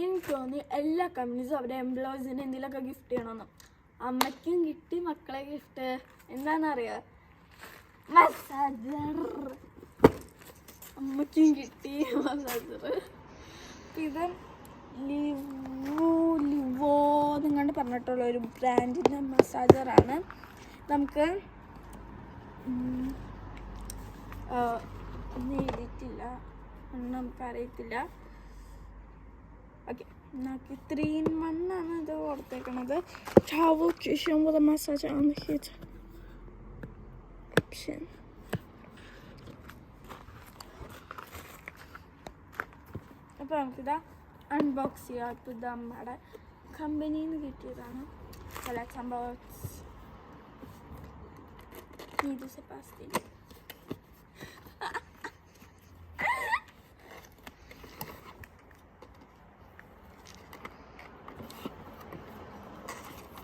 എനിക്ക് തോന്നി എല്ലാ കമ്പനീസും അവരുടെ എംപ്ലോയീസിന് എന്തെങ്കിലുമൊക്കെ ഗിഫ്റ്റ് ചെയ്യണമെന്ന്. അമ്മയ്ക്കും കിട്ടി മക്കളെ ഗിഫ്റ്റ് എന്താണെന്നറിയാം, മസാജർ. അമ്മയ്ക്കും കിട്ടി മസാജർ. ഇത് ലിവോ നിങ്ങണ്ട് പറഞ്ഞിട്ടുള്ള ഒരു ബ്രാൻഡിൻ്റെ മസാജറാണ്. നമുക്ക് ഒന്നും എഴുതിയിട്ടില്ല, ഒന്നും നമുക്കറിയത്തില്ല. ഓക്കെ, നമുക്ക് 3 in 1 ആണ് ഇത് കൊടുത്തേക്കണത്. Towel cushion with a massage on the head option. അപ്പോൾ നമുക്കിത് അൺബോക്സ് ചെയ്യാം. ഇപ്പോൾ ഇത് നമ്മുടെ കമ്പനിയിൽ നിന്ന് കിട്ടിയതാണ്. സംഭവം ഇത് സെബാസ്റ്റ്യൻ.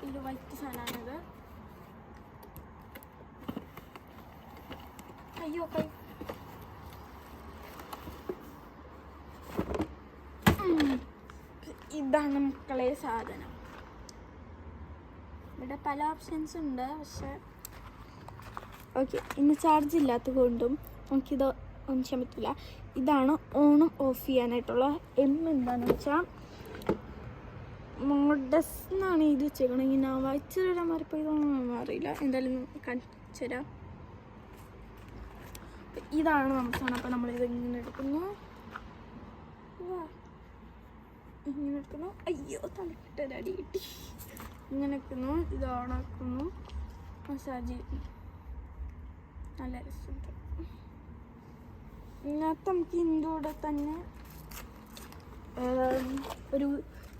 ഇത് വൈറ്റ് സാധനമാണിത്. അയ്യോ കൈ. ഇതാണ് മക്കളെ സാധനം. ഇവിടെ പല ഓപ്ഷൻസ് ഉണ്ട്, പക്ഷെ ഓക്കെ ഇന്ന് ചാർജ് ഇല്ലാത്തത് കൊണ്ടും നമുക്കിത് ഒന്നും ചെയ്യാൻ പറ്റില്ല. ഇതാണ് ഓണും ഓഫ് ചെയ്യാനായിട്ടുള്ള എന്താണെന്ന് വെച്ചാൽ മോഡസ് എന്നാണ് ഇത് വെച്ചേക്കണെങ്കിൽ ഞാൻ വായിച്ചു തരാൻ മാറിപ്പോൾ ഇതൊന്നും അറിയില്ല. എന്തായാലും കാണിച്ചു തരാം. ഇതാണ് നമുക്കാണ്. അപ്പോൾ നമ്മളിത് ഇങ്ങനെ എടുക്കുന്നു, ഇങ്ങനെ എടുക്കുന്നു. അയ്യോ തലക്കിട്ടൊരടി കിട്ടി. ഇങ്ങനെ എടുക്കുന്നു, ഇത് ഓണാക്കുന്നു, മസാജ് ചെയ്യുന്നു. നല്ല രസമുണ്ട്. ഇതിനകത്ത് നമുക്ക് ഇതിൻ്റെ കൂടെ തന്നെ ഒരു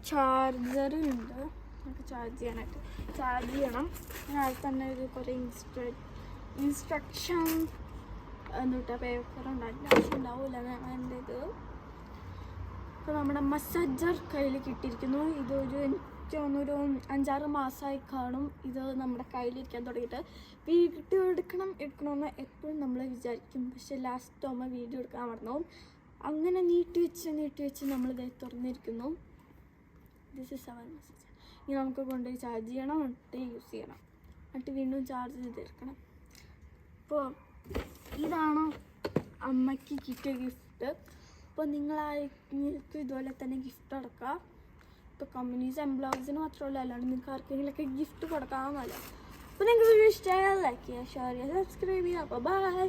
ചാർജറുണ്ട്. നമുക്ക് ചാർജ് ചെയ്യണം. അതിനകത്ത് തന്നെ ഒരു കുറേ ഇൻസ്ട്രക്ഷൻ എന്നിട്ട് പേപ്പർ ഉണ്ടാകില്ല, ആവശ്യം ഉണ്ടാവില്ല എൻ്റെ ഇത്. ഇപ്പോൾ നമ്മുടെ മസാജർ കയ്യിൽ കിട്ടിയിരിക്കുന്നു. ഇതൊരു എനിക്ക് തോന്നുന്നൊരു 5-6 മാസമായി കാണും ഇത് നമ്മുടെ കയ്യിലിരിക്കാൻ തുടങ്ങിയിട്ട്. വീഡിയോ എടുക്കണമെന്ന് എപ്പോഴും നമ്മൾ വിചാരിക്കും, പക്ഷെ ലാസ്റ്റ് ആകുമ്പോൾ വീഡിയോ എടുക്കാൻ മറന്നു. അങ്ങനെ നീട്ടി വെച്ച് നമ്മളിത് തുറന്നിരിക്കുന്നു. This is our massager. ഇനി നമുക്ക് കൊണ്ടുപോയി ചാർജ് ചെയ്യണം, എന്നിട്ട് യൂസ് ചെയ്യണം, എന്നിട്ട് വീണ്ടും ചാർജ് ചെയ്തെടുക്കണം. അപ്പോൾ ഇതാണ് അമ്മയ്ക്ക് കിട്ടിയ ഗിഫ്റ്റ്. അപ്പോൾ നിങ്ങളായിരിക്കും ഇതുപോലെ തന്നെ ഗിഫ്റ്റ് കൊടുക്കുക. ഇപ്പോൾ കമ്പനീസ് എംപ്ലോയീസിന് മാത്രമല്ല, അല്ലാണ്ട് നിങ്ങൾക്ക് ആർക്കെങ്കിലുമൊക്കെ ഗിഫ്റ്റ് കൊടുക്കാമെന്നല്ലോ. അപ്പോൾ നിങ്ങൾക്ക് വീഡിയോ ഇഷ്ടമായാൽ ലൈക്ക് ചെയ്യുക, ഷെയർ ചെയ്യുക, സബ്സ്ക്രൈബ് ചെയ്യുക. അപ്പോൾ ബൈ.